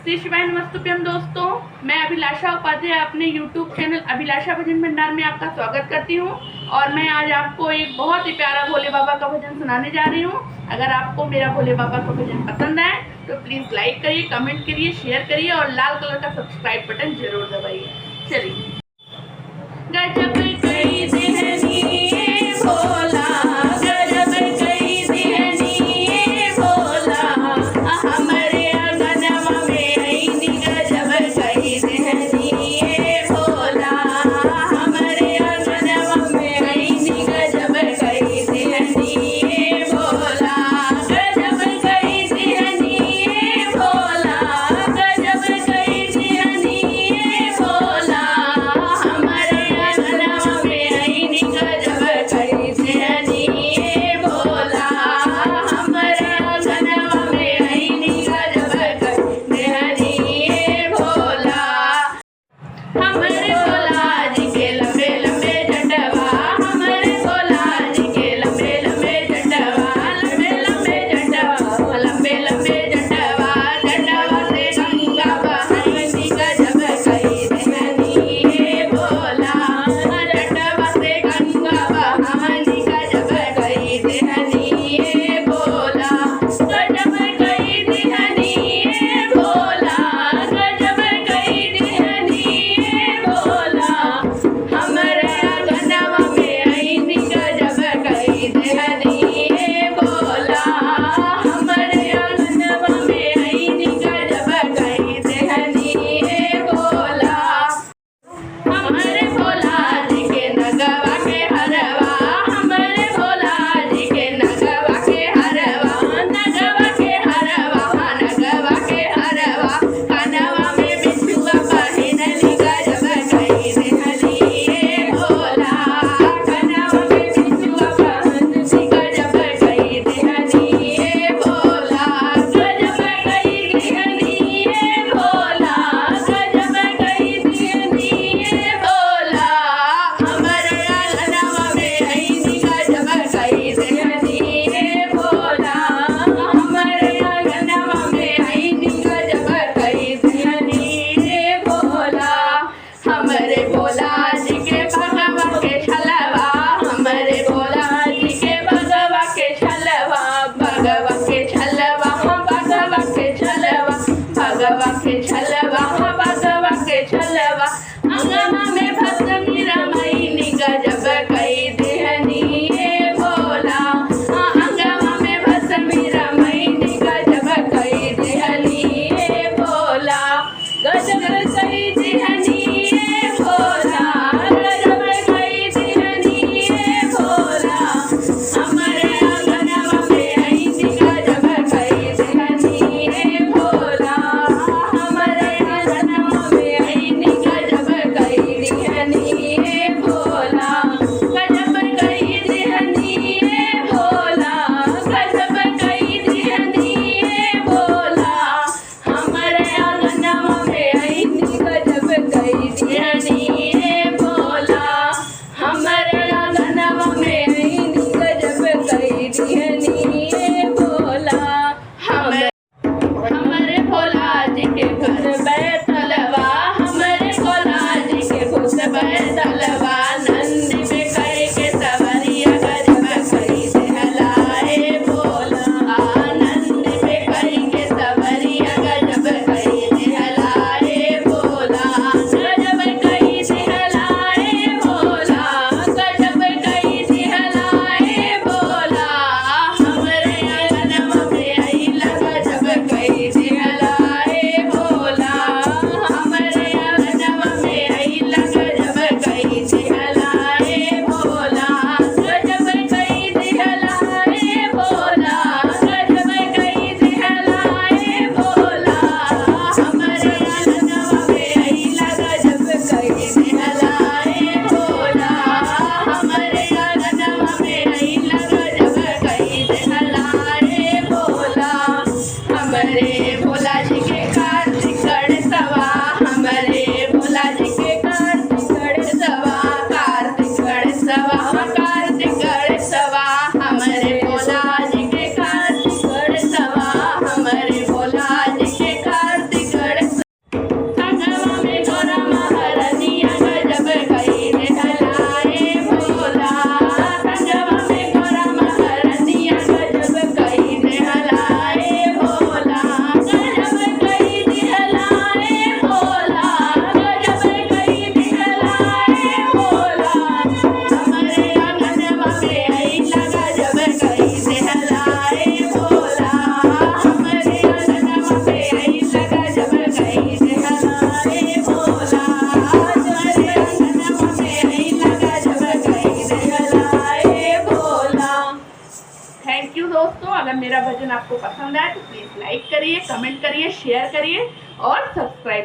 श्री शिवाय नमस्तुभ्यम दोस्तों, मैं अभिलाषा उपाध्याय अपने YouTube चैनल अभिलाषा भजन भंडार में आपका स्वागत करती हूँ। और मैं आज आपको एक बहुत ही प्यारा भोले बाबा का भजन सुनाने जा रही हूँ। अगर आपको मेरा भोले बाबा का भजन पसंद आए तो प्लीज़ लाइक करिए, कमेंट करिए, शेयर करिए और लाल कलर का सब्सक्राइब बटन जरूर दबाइए। चलिए। गजब कई देहनी भोला, गजब कई देहनी भोला, हमारे आंगनवा में आईनी गजब कई देहनी भोला, हमारे आंगनवा में आईनी गजब कई देहनी भोला, गजब कई देहनी भोला, गजब कई देहनी भोला, हमारे आंगनवा में आईनी गजब कई देहनी भोला, हमारे आंगनवा में आईनी गजब कई देहनी भोला। हमारे भोला जी के लंबे लंबे जटवा, हमारे भोला जी के लंबे लंबे जटवा, लंबे लंबे जटवा, लंबे लंबे जटवा, जटवा से गंगा बहाईनी गजब कई देहनी भोला, जटवा से गंगा बहाईनी गजब कई देहनी भोला, गजब कई देहनी भोला, गजब कई देहनी भोला, हमारे आंगनवा में आईनी गजब कई देहनी भोला, हमारे आंगनवा में आईनी गजब कई देहनी भोला। हमारे भोला जी के नगवा के हरवा, हमारे भोला जी के नगवा के हरवा, नगवा के हरवा, नगवा के हरवा, कनवा में बिछुआ पहिनली गजब कई देहनी भोला, कनवा में बिछुआ पहिनली गजब कई देहनी भोला, गजब कई देहनी भोला, गजब कई देहनी भोला, हमारे आंगनवा में आईनी गजब कई देहनी भोला, हमारे आंगनवा में आईनी गजब कई देहनी भोला। हमारे भोला जी के भगवा के छलवा, हमारे भोला जी के भगवा के छलवा, भगवा के छलवा, भगवा के छलवा, भगवा के छलवा, भगवा के छलवा, अंगना में भस्मी रमाईनी गजब कई देहनी भोला, अंगना में भस्मी रमाईनी गजब कई देहनी भोला, गजब कई देहनी भोला, गजब कई देहनी भोला, हमारे आंगनवा में आईनी गजब कई देहनी भोला, हमारे आंगनवा में आईनी गजब कई देहनी भोला, गजब कई देहनी भोला, गजब कई देहनी भोला, हमारे आंगनवा में आईनी गजब कई देहनी भोला, हमारे आंगनवा में आईनी गजब कई देहनी भोला। हमारे भोला जी के घर बैठलवा, हमारे भोला जी के खुश बैठलवा, नंदी में कई के सवरिया गजब कई देहलाए भोला, नंदी में कई के सवरिया गजब कई देहलाए भोला, गजब कई देहलाए भोला, गजब कई देहलाए भोला, हमारे आंगनवा में आईला गजब कई देहलाए भोला, हमारे आंगनवा में आईला गजब कई देहलाए भोला, गजब कई देहलाए भोला, गजब कई देहलाए भोला, हमारे आंगनवा में आईला गजब कई देहलाए भोला, हमारे आंगनवा में आईला गजब कई देहलाए भोला। हमारे भोला जी के कार्तिक गणेशवा, हमारे भोला जी के कार्तिक गणेशवा, कार्तिक गणेशवा, कार्तिक गणेशवा, हमारे भोला जी के कार्तिक गणेशवा, हमारे भोला जी के कार्तिक गणेशवा। कलेक्शन आपको पसंद आए तो प्लीज़ लाइक करिए, कमेंट करिए, शेयर करिए और सब्सक्राइब